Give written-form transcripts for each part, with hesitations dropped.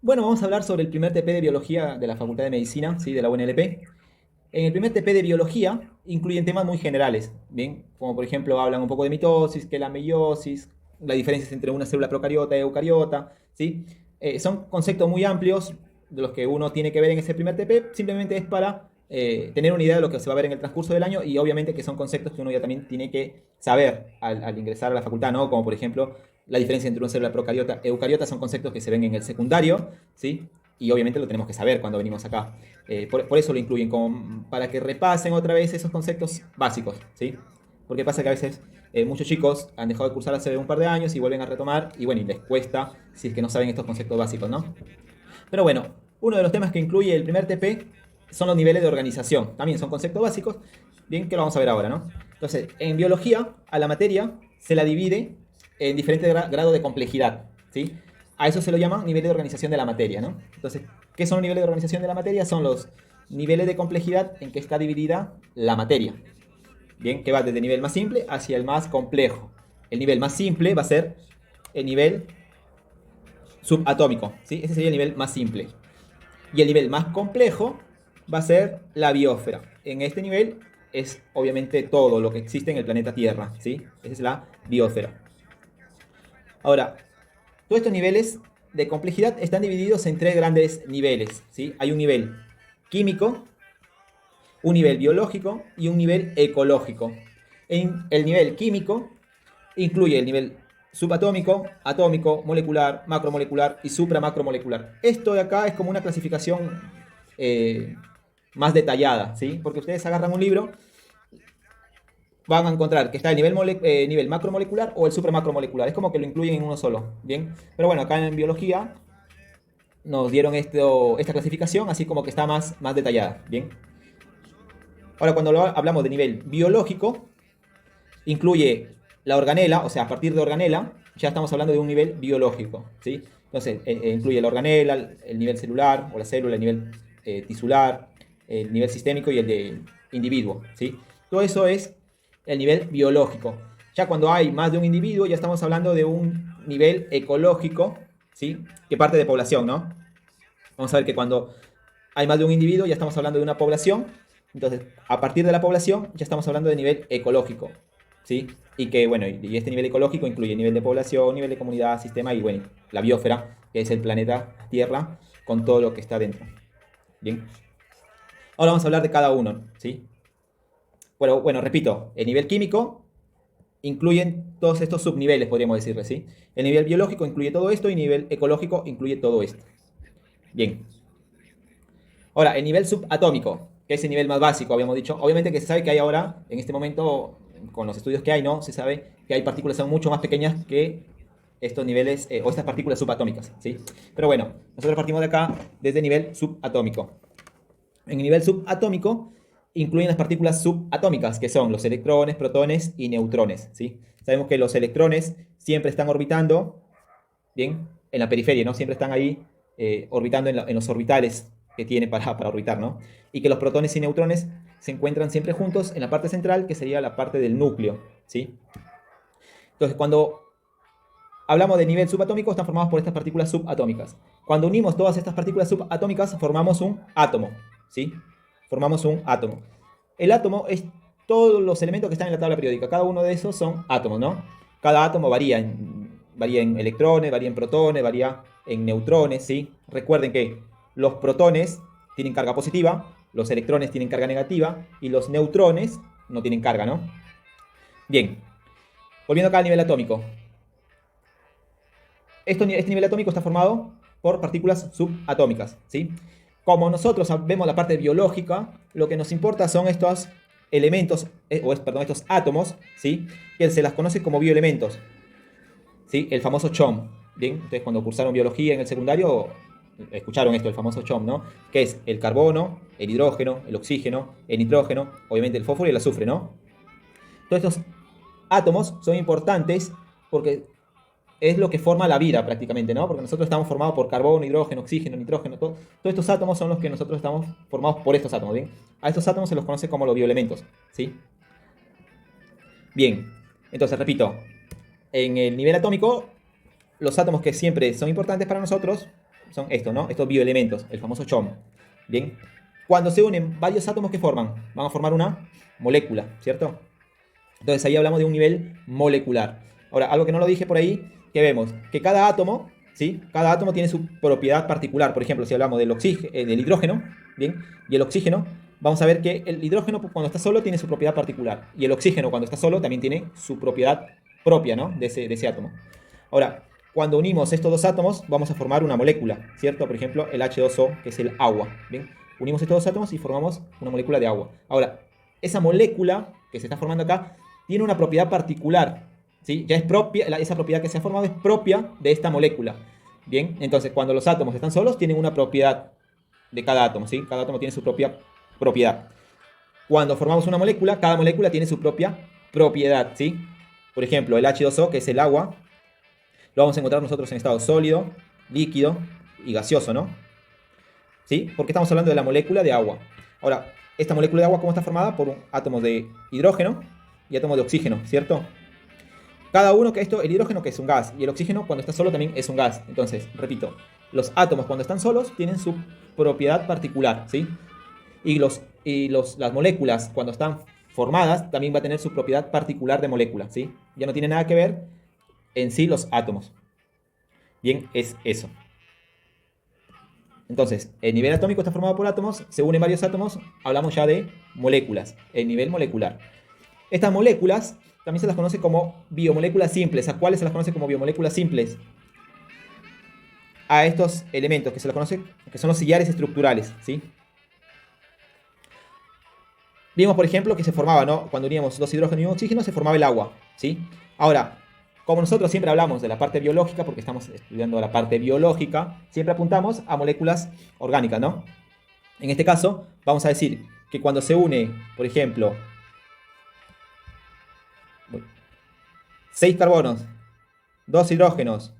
Bueno, vamos a hablar sobre el primer TP de biología de la Facultad de Medicina, ¿sí? De la UNLP. En el primer TP de biología incluyen temas muy generales, ¿bien? Como por ejemplo hablan un poco de mitosis, que es la meiosis, las diferencias entre una célula procariota y eucariota, ¿sí? Son conceptos muy amplios de los que uno tiene que ver en ese primer TP, simplemente es para tener una idea de lo que se va a ver en el transcurso del año y obviamente que son conceptos que uno ya también tiene que saber al ingresar a la facultad, ¿no? Como por ejemplo la diferencia entre una célula procariota y eucariota son conceptos que se ven en el secundario, ¿sí? Y obviamente lo tenemos que saber cuando venimos acá. Por eso lo incluyen, como para que repasen otra vez esos conceptos básicos, ¿sí? Porque pasa que a veces muchos chicos han dejado de cursar hace un par de años y vuelven a retomar y bueno, y les cuesta si es que no saben estos conceptos básicos, ¿no? Pero bueno, uno de los temas que incluye el primer TP son los niveles de organización. También son conceptos básicos, bien que lo vamos a ver ahora, ¿no? Entonces, en biología, a la materia se la divide en diferentes grados de complejidad, ¿sí? A eso se lo llama nivel de organización de la materia, ¿no? Entonces, ¿qué son los niveles de organización de la materia? Son los niveles de complejidad en que está dividida la materia. Bien, que va desde el nivel más simple hacia el más complejo. El nivel más simple va a ser el nivel subatómico, ¿sí? Ese sería el nivel más simple. Y el nivel más complejo va a ser la biosfera. En este nivel es obviamente todo lo que existe en el planeta Tierra, ¿sí? Esa es la biosfera. Ahora, todos estos niveles de complejidad están divididos en tres grandes niveles, ¿sí? Hay un nivel químico, un nivel biológico y un nivel ecológico. En el nivel químico incluye el nivel subatómico, atómico, molecular, macromolecular y supramacromolecular. Esto de acá es como una clasificación eh, más detallada, ¿sí? Porque ustedes agarran un libro, van a encontrar que está el nivel macromolecular o el supramacromolecular. Es como que lo incluyen en uno solo, ¿bien? Pero bueno, acá en biología nos dieron esta clasificación, así como que está más detallada, ¿bien? Ahora, cuando hablamos de nivel biológico, incluye la organela, o sea, a partir de organela, ya estamos hablando de un nivel biológico, ¿sí? Entonces, incluye la organela, el nivel celular o la célula, el nivel tisular, el nivel sistémico y el de individuo, ¿sí? Todo eso es el nivel biológico. Ya cuando hay más de un individuo, ya estamos hablando de un nivel ecológico, ¿sí? Que parte de población, ¿no? Vamos a ver que cuando hay más de un individuo, ya estamos hablando de una población. Entonces, a partir de la población, ya estamos hablando de nivel ecológico, ¿sí? Y que, bueno, y este nivel ecológico incluye nivel de población, nivel de comunidad, sistema y, bueno, la biosfera, que es el planeta Tierra, con todo lo que está dentro. Bien. Ahora vamos a hablar de cada uno, ¿sí? Bueno, repito, el nivel químico incluyen todos estos subniveles, podríamos decirle, ¿sí? El nivel biológico incluye todo esto y el nivel ecológico incluye todo esto. Bien. Ahora, el nivel subatómico, que es el nivel más básico, habíamos dicho. Obviamente que se sabe que hay ahora, en este momento, con los estudios que hay, ¿no? Se sabe que hay partículas que son mucho más pequeñas que estos niveles, o estas partículas subatómicas, ¿sí? Pero bueno, nosotros partimos de acá desde el nivel subatómico. En el nivel subatómico incluyen las partículas subatómicas, que son los electrones, protones y neutrones, ¿sí? Sabemos que los electrones siempre están orbitando, ¿bien? En la periferia, ¿no? Siempre están ahí orbitando en los orbitales que tiene para orbitar, ¿no? Y que los protones y neutrones se encuentran siempre juntos en la parte central, que sería la parte del núcleo, ¿sí? Entonces, cuando hablamos de nivel subatómico, están formados por estas partículas subatómicas. Cuando unimos todas estas partículas subatómicas, formamos un átomo, ¿sí? Formamos un átomo. El átomo es todos los elementos que están en la tabla periódica. Cada uno de esos son átomos, ¿no? Cada átomo varía en electrones, varía en protones, varía en neutrones, ¿sí? Recuerden que los protones tienen carga positiva, los electrones tienen carga negativa y los neutrones no tienen carga, ¿no? Bien, volviendo acá al nivel atómico. Este nivel atómico está formado por partículas subatómicas, ¿sí? Como nosotros vemos la parte biológica, lo que nos importa son estos elementos, perdón, estos átomos, ¿sí? Que se las conoce como bioelementos, ¿sí? El famoso CHOM, ¿bien? Entonces, cuando cursaron biología en el secundario, escucharon esto, el famoso CHOM, ¿no? Que es el carbono, el hidrógeno, el oxígeno, el nitrógeno, obviamente el fósforo y el azufre, ¿no? Todos estos átomos son importantes porque es lo que forma la vida prácticamente, ¿no? Porque nosotros estamos formados por carbono, hidrógeno, oxígeno, nitrógeno, todos estos átomos son los que nosotros estamos formados por estos átomos, ¿bien? A estos átomos se los conoce como los bioelementos, ¿sí? Bien, entonces repito, en el nivel atómico, los átomos que siempre son importantes para nosotros son estos, ¿no? Estos bioelementos, el famoso CHOM. Bien. Cuando se unen varios átomos, ¿qué forman? Van a formar una molécula, ¿cierto? Entonces ahí hablamos de un nivel molecular. Ahora, algo que no lo dije por ahí, que vemos que cada átomo, ¿sí? Cada átomo tiene su propiedad particular. Por ejemplo, si hablamos del del hidrógeno, ¿bien? Y el oxígeno, vamos a ver que el hidrógeno cuando está solo tiene su propiedad particular. Y el oxígeno cuando está solo también tiene su propiedad propia, ¿no? De ese átomo. Ahora, cuando unimos estos dos átomos, vamos a formar una molécula, ¿cierto? Por ejemplo, el H2O, que es el agua, ¿bien? Unimos estos dos átomos y formamos una molécula de agua. Ahora, esa molécula que se está formando acá tiene una propiedad particular, ¿sí? Ya es propia, esa propiedad que se ha formado es propia de esta molécula. Bien, entonces cuando los átomos están solos, tienen una propiedad de cada átomo, ¿sí? Cada átomo tiene su propia propiedad. Cuando formamos una molécula, cada molécula tiene su propia propiedad, ¿sí? Por ejemplo, el H2O, que es el agua, lo vamos a encontrar nosotros en estado sólido, líquido y gaseoso, ¿no? ¿Sí? Porque estamos hablando de la molécula de agua. Ahora, esta molécula de agua, ¿cómo está formada? Por átomos de hidrógeno y átomos de oxígeno, ¿cierto? Cada uno, el hidrógeno que es un gas y el oxígeno cuando está solo también es un gas. Entonces, repito, los átomos cuando están solos tienen su propiedad particular, ¿sí? Y las moléculas cuando están formadas también va a tener su propiedad particular de molécula, ¿sí? Ya no tiene nada que ver en sí los átomos. Bien, es eso. Entonces, el nivel atómico está formado por átomos, se unen varios átomos, hablamos ya de moléculas, el nivel molecular. Estas moléculas también se las conoce como biomoléculas simples. ¿A cuáles se las conoce como biomoléculas simples? A estos elementos que se los conoce, que son los sillares estructurales, ¿sí? Vimos, por ejemplo, que se formaba, ¿no? Cuando uníamos dos hidrógenos y un oxígeno, se formaba el agua, ¿sí? Ahora, como nosotros siempre hablamos de la parte biológica, porque estamos estudiando la parte biológica, siempre apuntamos a moléculas orgánicas, ¿no? En este caso, vamos a decir que cuando se une, por ejemplo, 6 carbonos, 2 hidrógenos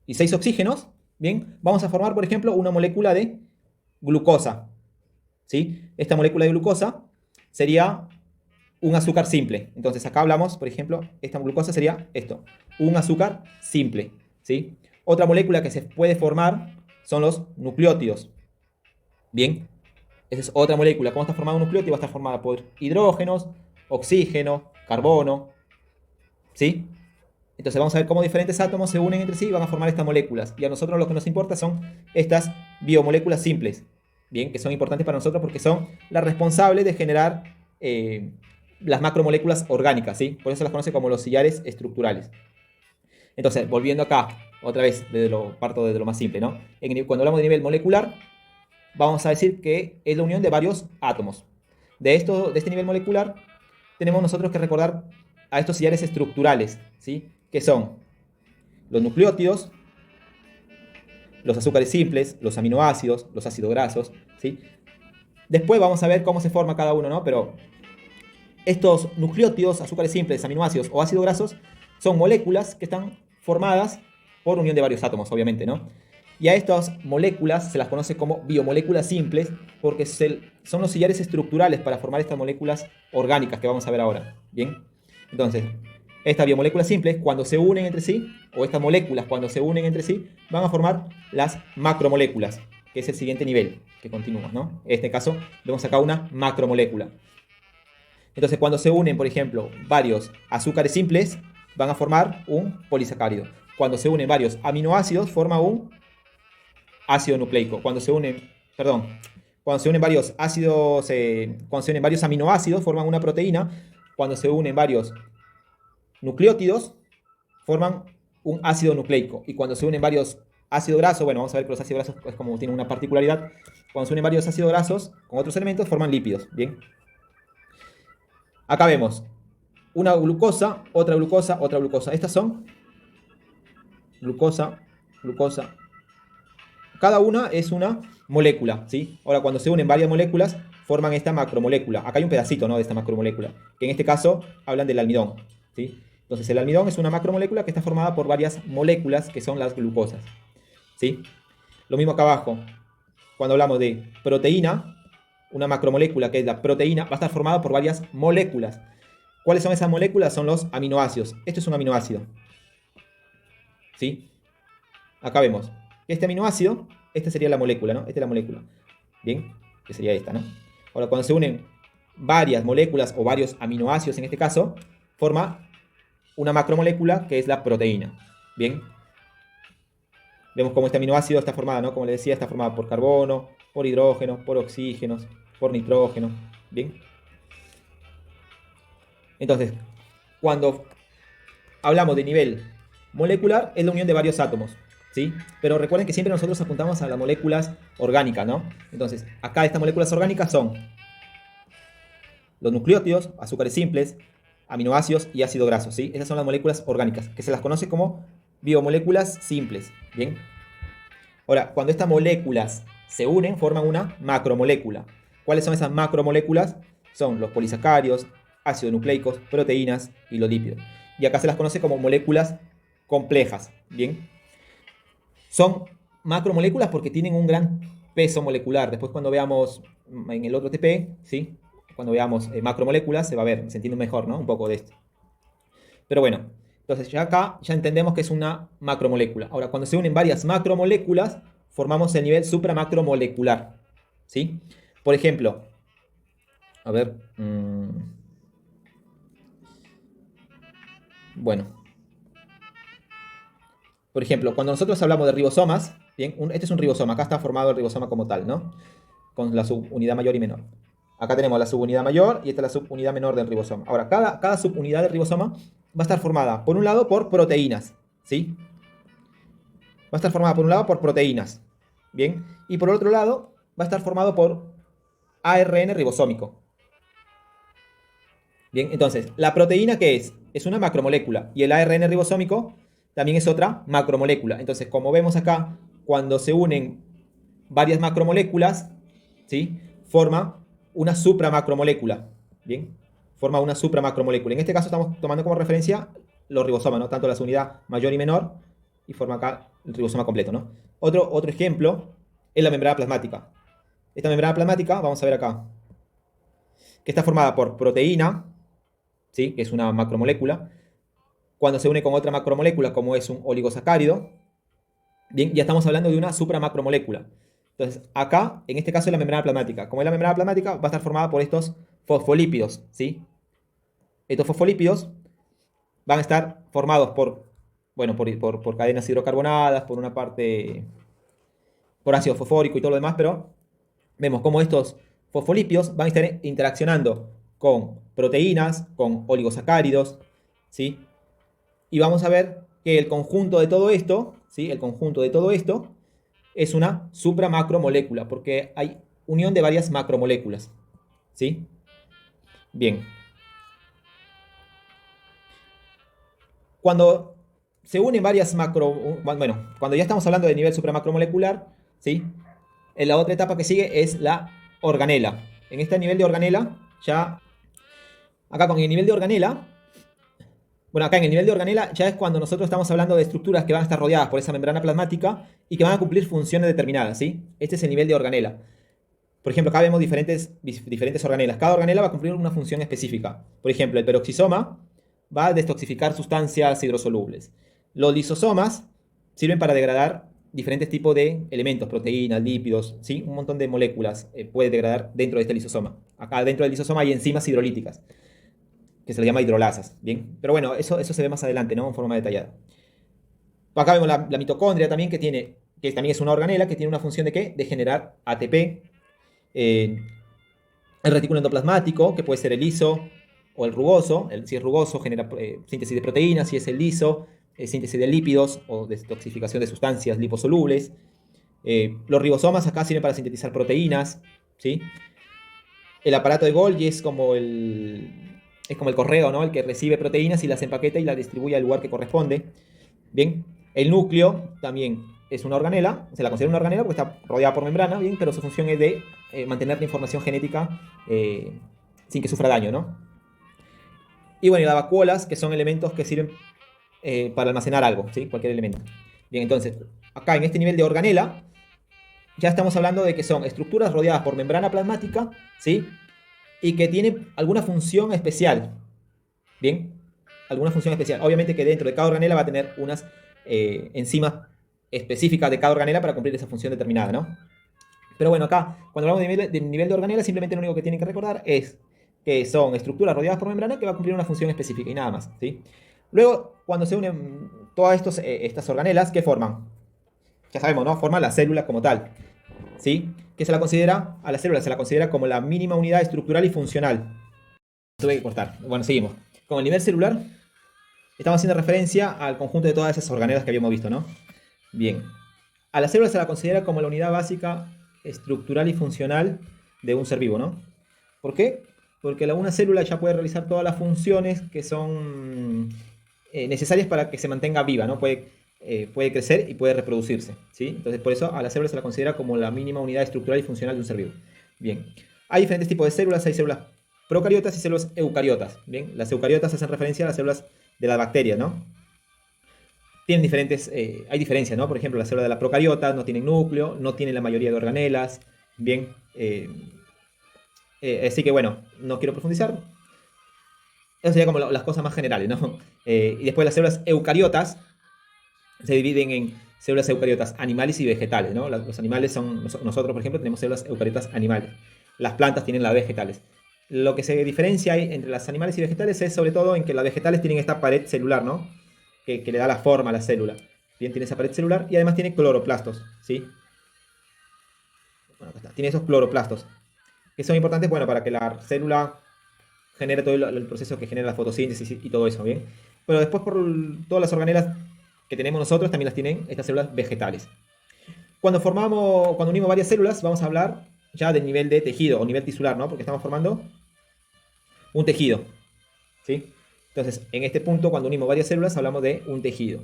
y 6 oxígenos, bien, vamos a formar, por ejemplo, una molécula de glucosa, ¿sí? Esta molécula de glucosa sería un azúcar simple. Entonces acá hablamos, por ejemplo, esta glucosa sería esto, un azúcar simple, ¿sí? Otra molécula que se puede formar son los nucleótidos. Bien, esa es otra molécula. ¿Cómo está formado un nucleótido? Va a estar formada por hidrógenos, oxígeno, carbono, ¿sí? Entonces vamos a ver cómo diferentes átomos se unen entre sí y van a formar estas moléculas. Y a nosotros lo que nos importa son estas biomoléculas simples, bien, que son importantes para nosotros porque son las responsables de generar las macromoléculas orgánicas, ¿sí? Por eso se las conoce como los sillares estructurales. Entonces, volviendo acá, otra vez, parto desde lo más simple, ¿no? Cuando hablamos de nivel molecular, vamos a decir que es la unión de varios átomos. De este nivel molecular, tenemos nosotros que recordar a estos sillares estructurales, ¿sí? Que son los nucleótidos, los azúcares simples, los aminoácidos, los ácidos grasos, ¿sí? Después vamos a ver cómo se forma cada uno, ¿no? Pero estos nucleótidos, azúcares simples, aminoácidos o ácidos grasos son moléculas que están formadas por unión de varios átomos, obviamente, ¿no? Y a estas moléculas se las conoce como biomoléculas simples porque son los sillares estructurales para formar estas moléculas orgánicas que vamos a ver ahora, ¿bien? Entonces, estas biomoléculas simples, cuando se unen entre sí, o estas moléculas cuando se unen entre sí, van a formar las macromoléculas, que es el siguiente nivel que continúa, ¿no? En este caso, vemos acá una macromolécula. Entonces, cuando se unen, por ejemplo, varios azúcares simples, van a formar un polisacárido. Cuando se unen varios aminoácidos, forma un ácido nucleico. Cuando se unen varios aminoácidos, forman una proteína. Cuando se unen varios nucleótidos, forman un ácido nucleico. Y cuando se unen varios ácidos grasos, bueno, vamos a ver que los ácidos grasos es como tienen una particularidad. Cuando se unen varios ácidos grasos con otros elementos, forman lípidos. Bien. Acá vemos una glucosa, otra glucosa, otra glucosa. Estas son glucosa, glucosa. Cada una es una molécula, ¿sí? Ahora, cuando se unen varias moléculas, forman esta macromolécula. Acá hay un pedacito, ¿no?, de esta macromolécula, que en este caso hablan del almidón, ¿sí? Entonces, el almidón es una macromolécula que está formada por varias moléculas que son las glucosas, ¿sí? Lo mismo acá abajo. Cuando hablamos de proteína, una macromolécula que es la proteína va a estar formada por varias moléculas. ¿Cuáles son esas moléculas? Son los aminoácidos. Esto es un aminoácido, ¿sí? Acá vemos este aminoácido, esta sería la molécula, ¿no? Esta es la molécula. Bien, que sería esta, ¿no? Ahora, cuando se unen varias moléculas o varios aminoácidos en este caso, forma una macromolécula que es la proteína. Bien, vemos cómo este aminoácido está formado, ¿no? Como les decía, está formado por carbono, por hidrógeno, por oxígenos, por nitrógeno. Bien. Entonces, cuando hablamos de nivel molecular, es la unión de varios átomos, ¿sí? Pero recuerden que siempre nosotros apuntamos a las moléculas orgánicas, ¿no? Entonces, acá estas moléculas orgánicas son los nucleótidos, azúcares simples, aminoácidos y ácido graso, ¿sí? Esas son las moléculas orgánicas, que se las conoce como biomoléculas simples, ¿bien? Ahora, cuando estas moléculas se unen, forman una macromolécula. ¿Cuáles son esas macromoléculas? Son los polisacáridos, ácidos nucleicos, proteínas y los lípidos. Y acá se las conoce como moléculas complejas, ¿bien? Son macromoléculas porque tienen un gran peso molecular. Después cuando veamos en el otro TP, ¿sí? Cuando veamos macromoléculas se va a ver, se entiende mejor, ¿no? Un poco de esto. Pero bueno, entonces ya acá ya entendemos que es una macromolécula. Ahora, cuando se unen varias macromoléculas, formamos el nivel supramacromolecular, ¿sí? Por ejemplo, a ver, bueno, por ejemplo, cuando nosotros hablamos de ribosomas, bien, este es un ribosoma, acá está formado el ribosoma como tal, ¿no? Con la subunidad mayor y menor. Acá tenemos la subunidad mayor y esta es la subunidad menor del ribosoma. Ahora, cada subunidad del ribosoma va a estar formada, por un lado, por proteínas, ¿sí? Va a estar formada, por un lado, por proteínas, ¿bien? Y por otro lado, va a estar formado por ARN ribosómico. Bien, entonces, ¿la proteína qué es? Es una macromolécula. Y el ARN ribosómico también es otra macromolécula. Entonces, como vemos acá, cuando se unen varias macromoléculas, ¿sí? Forma una supramacromolécula. Bien, forma una supramacromolécula. En este caso estamos tomando como referencia los ribosomas, ¿no? Tanto la unidad mayor y menor, y forma acá el ribosoma completo, ¿no? Otro ejemplo es la membrana plasmática. Esta membrana plasmática, vamos a ver acá, que está formada por proteína, ¿sí? Que es una macromolécula. Cuando se une con otra macromolécula, como es un oligosacárido, bien, ya estamos hablando de una supramacromolécula. Entonces, acá, en este caso, es la membrana plasmática. Como es la membrana plasmática, va a estar formada por estos fosfolípidos, ¿sí? Estos fosfolípidos van a estar formados por, bueno, por cadenas hidrocarbonadas, por una parte, por ácido fosfórico y todo lo demás, pero vemos cómo estos fosfolípidos van a estar interaccionando con proteínas, con oligosacáridos, ¿sí? Y vamos a ver que el conjunto de todo esto, ¿sí? El conjunto de todo esto es una supramacromolécula, porque hay unión de varias macromoléculas, ¿sí? Bien. Cuando se unen varias bueno, cuando ya estamos hablando de nivel supramacromolecular, ¿sí? En la otra etapa que sigue es la organela. En este nivel de organela, ya, acá con el nivel de organela, bueno, acá en el nivel de organela ya es cuando nosotros estamos hablando de estructuras que van a estar rodeadas por esa membrana plasmática y que van a cumplir funciones determinadas, ¿sí? Este es el nivel de organela. Por ejemplo, acá vemos diferentes organelas. Cada organela va a cumplir una función específica. Por ejemplo, el peroxisoma va a detoxificar sustancias hidrosolubles. Los lisosomas sirven para degradar diferentes tipos de elementos, proteínas, lípidos, ¿sí? Un montón de moléculas puede degradar dentro de este lisosoma. Acá dentro del lisosoma hay enzimas hidrolíticas, que se le llama hidrolasas, ¿bien? Pero bueno, eso se ve más adelante, ¿no? En forma detallada. Acá vemos la mitocondria también, que también es una organela, que tiene una función de ¿qué? De generar ATP. El retículo endoplasmático, que puede ser el liso o el rugoso. Si es rugoso, genera síntesis de proteínas. Si es el liso, síntesis de lípidos o detoxificación de sustancias liposolubles. Los ribosomas acá sirven para sintetizar proteínas, ¿sí? El aparato de Golgi es como el correo, ¿no? El que recibe proteínas y las empaqueta y las distribuye al lugar que corresponde. Bien, el núcleo también es una organela, se la considera una organela porque está rodeada por membrana, bien, pero su función es de mantener la información genética sin que sufra daño, ¿no? Y bueno, y las vacuolas, que son elementos que sirven para almacenar algo, ¿sí? Cualquier elemento. Bien, entonces, acá en este nivel de organela, ya estamos hablando de que son estructuras rodeadas por membrana plasmática, ¿sí? Y que tienen alguna función especial, ¿bien? Alguna función especial. Obviamente que dentro de cada organela va a tener unas enzimas específica de cada organela para cumplir esa función determinada, ¿no? Pero bueno, acá, cuando hablamos de nivel de organela, simplemente lo único que tienen que recordar es que son estructuras rodeadas por membrana que va a cumplir una función específica y nada más, ¿sí? Luego, cuando se unen todas estas organelas, ¿qué forman? Ya sabemos, ¿no? Forman la célula como tal, ¿sí? Que se la considera, a la célula se la considera como la mínima unidad estructural y funcional. Tuve que cortar. Bueno, seguimos. Con el nivel celular, estamos haciendo referencia al conjunto de todas esas organelas que habíamos visto, ¿no? Bien. A la célula se la considera como la unidad básica estructural y funcional de un ser vivo, ¿no? ¿Por qué? Porque una célula ya puede realizar todas las funciones que son necesarias para que se mantenga viva, ¿no? Puede crecer y puede reproducirse, ¿sí? Entonces, por eso a la célula se la considera como la mínima unidad estructural y funcional de un ser vivo. Bien. Hay diferentes tipos de células. Hay células procariotas y células eucariotas. Bien. Las eucariotas hacen referencia a las células de las bacterias, ¿no? Tienen hay diferencias, ¿no? Por ejemplo, las células de las procariotas no tienen núcleo, no tienen la mayoría de organelas. Bien. Así que bueno, no quiero profundizar. Eso sería como las cosas más generales, ¿no? Y después las células eucariotas se dividen en células eucariotas animales y vegetales, ¿no? Los animales son, nosotros por ejemplo tenemos células eucariotas animales. Las plantas tienen las vegetales. Lo que se diferencia entre las animales y vegetales es sobre todo en que las vegetales tienen esta pared celular, ¿no? Que le da la forma a la célula. Bien, tiene esa pared celular y además tiene cloroplastos, ¿sí? Bueno, acá está. Tiene esos cloroplastos, que son importantes, bueno, para que la célula genere todo el proceso que genera la fotosíntesis y todo eso, ¿bien? Pero después por todas las organelas que tenemos nosotros también las tienen estas células vegetales. Cuando unimos varias células, vamos a hablar ya del nivel de tejido o nivel tisular, ¿no? Porque estamos formando un tejido, ¿sí? Entonces, en este punto, cuando unimos varias células, hablamos de un tejido.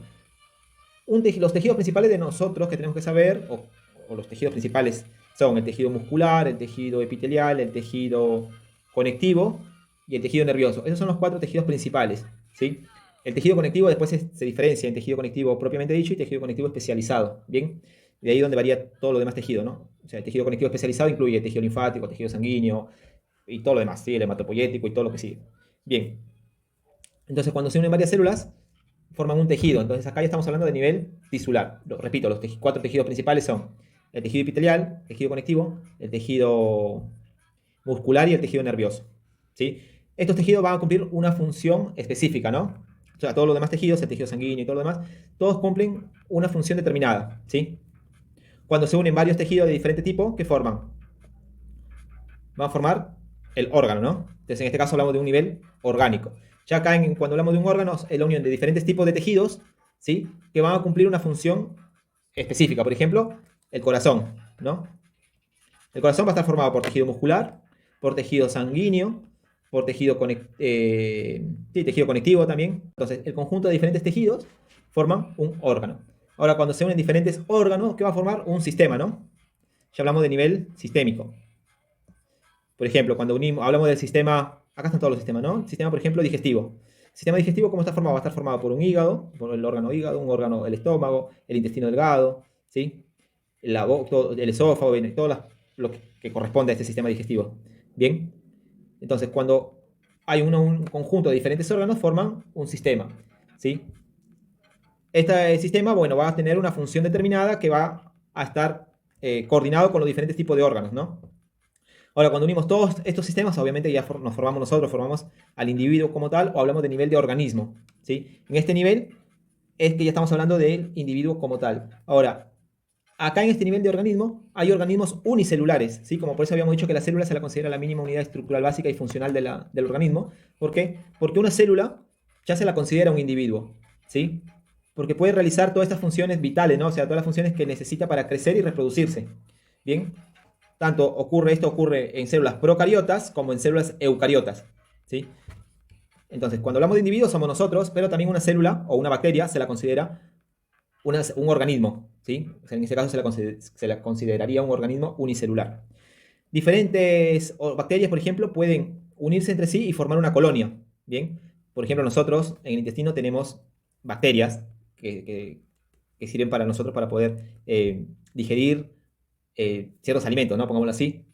Los tejidos principales de nosotros que tenemos que saber, o los tejidos principales, son el tejido muscular, el tejido epitelial, el tejido conectivo y el tejido nervioso. Esos son los 4 tejidos principales, ¿sí? El tejido conectivo después se diferencia en tejido conectivo propiamente dicho y tejido conectivo especializado, ¿bien? De ahí donde varía todo lo demás tejido, ¿no? O sea, el tejido conectivo especializado incluye el tejido linfático, tejido sanguíneo y todo lo demás, ¿sí? El hematopoyético y todo lo que sigue. Bien. Entonces, cuando se unen varias células, forman un tejido. Entonces, acá ya estamos hablando de nivel tisular. Repito, los 4 tejidos principales son el tejido epitelial, el tejido conectivo, el tejido muscular y el tejido nervioso, ¿sí? Estos tejidos van a cumplir una función específica, ¿no? O sea, todos los demás tejidos, el tejido sanguíneo y todo lo demás, todos cumplen una función determinada, ¿sí? Cuando se unen varios tejidos de diferente tipo, ¿qué forman? Van a formar el órgano, ¿no? Entonces, en este caso hablamos de un nivel orgánico. Ya acá, cuando hablamos de un órgano, es la unión de diferentes tipos de tejidos, ¿sí? Que van a cumplir una función específica. Por ejemplo, el corazón, ¿no? El corazón va a estar formado por tejido muscular, por tejido sanguíneo, por tejido conectivo también. Entonces, el conjunto de diferentes tejidos forman un órgano. Ahora, cuando se unen diferentes órganos, ¿qué va a formar? Un sistema, ¿no? Ya hablamos de nivel sistémico. Por ejemplo, cuando hablamos del sistema, acá están todos los sistemas, ¿no? Sistema, por ejemplo, digestivo. El sistema digestivo, ¿cómo está formado? Va a estar formado por un hígado, por el órgano hígado, un órgano, el estómago, el intestino delgado, ¿sí? El esófago, todo lo que corresponde a este sistema digestivo. Bien, entonces cuando hay un conjunto de diferentes órganos, forman un sistema, ¿sí? Este sistema, bueno, va a tener una función determinada que va a estar coordinado con los diferentes tipos de órganos, ¿no? Ahora, cuando unimos todos estos sistemas, obviamente ya nos formamos nosotros, formamos al individuo como tal, o hablamos de nivel de organismo, ¿sí? En este nivel es que ya estamos hablando del individuo como tal. Ahora, acá en este nivel de organismo hay organismos unicelulares, ¿sí? Como por eso habíamos dicho que la célula se la considera la mínima unidad estructural básica y funcional del organismo. ¿Por qué? Porque una célula ya se la considera un individuo, ¿sí? Porque puede realizar todas estas funciones vitales, ¿no? O sea, todas las funciones que necesita para crecer y reproducirse. Bien, esto ocurre en células procariotas como en células eucariotas, ¿sí? Entonces, cuando hablamos de individuos somos nosotros, pero también una célula o una bacteria se la considera un organismo, ¿sí? O sea, en este caso se la consideraría un organismo unicelular. Diferentes bacterias, por ejemplo, pueden unirse entre sí y formar una colonia, ¿bien? Por ejemplo, nosotros en el intestino tenemos bacterias que sirven para nosotros para poder digerir ciertos alimentos, ¿no? Pongámoslo así.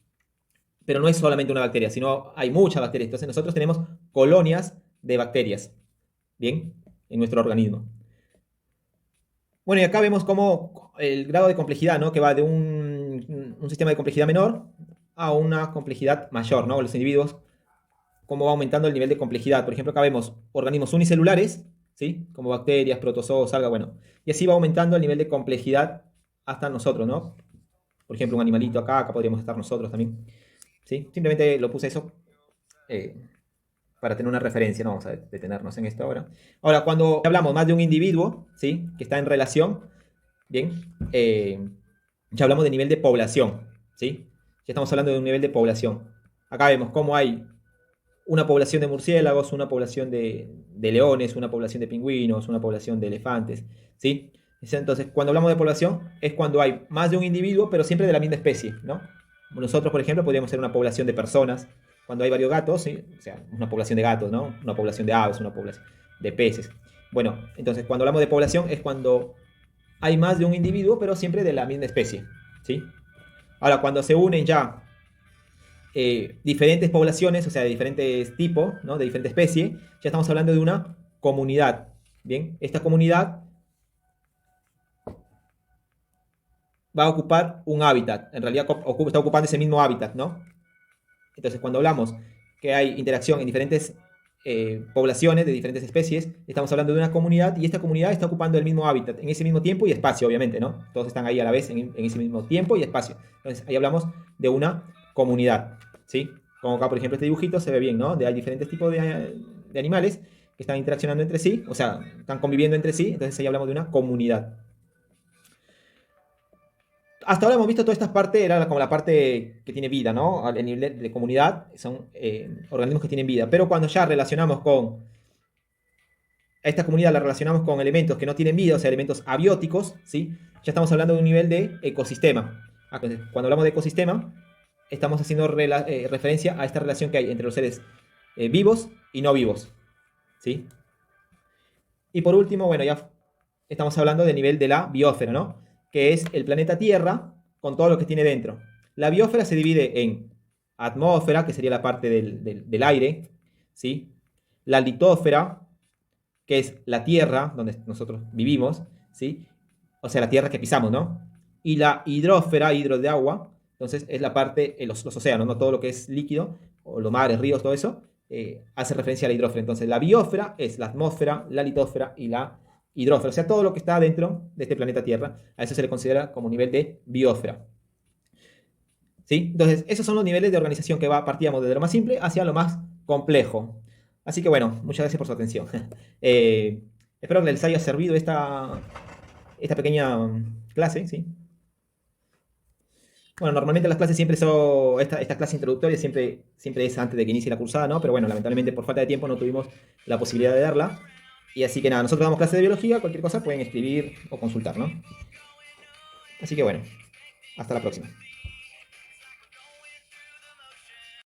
Pero no es solamente una bacteria, sino hay muchas bacterias. Entonces nosotros tenemos colonias de bacterias, ¿bien? En nuestro organismo. Bueno, y acá vemos cómo el grado de complejidad, ¿no? Que va de un sistema de complejidad menor a una complejidad mayor, ¿no? Los individuos, cómo va aumentando el nivel de complejidad. Por ejemplo, acá vemos organismos unicelulares, ¿sí? Como bacterias, protozoos, alga, bueno. Y así va aumentando el nivel de complejidad hasta nosotros, ¿no? Por ejemplo, un animalito acá podríamos estar nosotros también, ¿sí? Simplemente lo puse eso eh, para tener una referencia, no vamos a detenernos en esto ahora. Ahora, cuando hablamos más de un individuo, ¿sí? Que está en relación, bien, ya hablamos de nivel de población, ¿sí? Ya estamos hablando de un nivel de población. Acá vemos cómo hay una población de murciélagos, una población de leones, una población de pingüinos, una población de elefantes, ¿sí? Entonces, cuando hablamos de población, es cuando hay más de un individuo, pero siempre de la misma especie, ¿no? Nosotros, por ejemplo, podríamos ser una población de personas, cuando hay varios gatos, ¿sí? O sea, una población de gatos, ¿no? Una población de aves, una población de peces. Bueno, entonces, cuando hablamos de población, es cuando hay más de un individuo, pero siempre de la misma especie, ¿sí? Ahora, cuando se unen ya diferentes poblaciones, o sea, de diferentes tipos, ¿no? De diferentes especies, ya estamos hablando de una comunidad. Bien, esta comunidad va a ocupar un hábitat, en realidad está ocupando ese mismo hábitat, ¿no? Entonces, cuando hablamos que hay interacción en diferentes poblaciones de diferentes especies, estamos hablando de una comunidad y esta comunidad está ocupando el mismo hábitat en ese mismo tiempo y espacio, obviamente, ¿no? Todos están ahí a la vez en ese mismo tiempo y espacio. Entonces, ahí hablamos de una comunidad, ¿sí? Como acá, por ejemplo, este dibujito se ve bien, ¿no? Hay diferentes tipos de animales que están interaccionando entre sí, o sea, están conviviendo entre sí, entonces ahí hablamos de una comunidad. Hasta ahora hemos visto toda esta parte, era como la parte que tiene vida, ¿no? A nivel de comunidad, son organismos que tienen vida. Pero cuando ya relacionamos con, a esta comunidad la relacionamos con elementos que no tienen vida, o sea, elementos abióticos, ¿sí? Ya estamos hablando de un nivel de ecosistema. Cuando hablamos de ecosistema, estamos haciendo referencia a esta relación que hay entre los seres vivos y no vivos, ¿sí? Y por último, bueno, ya estamos hablando del nivel de la biosfera, ¿no? Que es el planeta Tierra con todo lo que tiene dentro. La biosfera se divide en atmósfera, que sería la parte del aire, ¿sí? La litósfera, que es la tierra donde nosotros vivimos, ¿sí? O sea, la tierra que pisamos, ¿no? Y la hidrósfera, hidro de agua, entonces es la parte, los océanos, ¿no? Todo lo que es líquido, o los mares, ríos, todo eso, hace referencia a la hidrósfera. Entonces, la biosfera es la atmósfera, la litósfera y la hidrósfera. O sea, todo lo que está dentro de este planeta Tierra, a eso se le considera como nivel de biosfera. ¿Sí? Entonces, esos son los niveles de organización que partíamos desde lo más simple hacia lo más complejo. Así que bueno, muchas gracias por su atención. Eh, espero que les haya servido esta pequeña clase, ¿sí? Bueno, normalmente las clases siempre son, esta clase introductoria siempre es antes de que inicie la cursada, ¿no? Pero bueno, lamentablemente por falta de tiempo no tuvimos la posibilidad de darla. Y así que nada, nosotros damos clase de biología, cualquier cosa pueden escribir o consultar, ¿no? Así que bueno, hasta la próxima.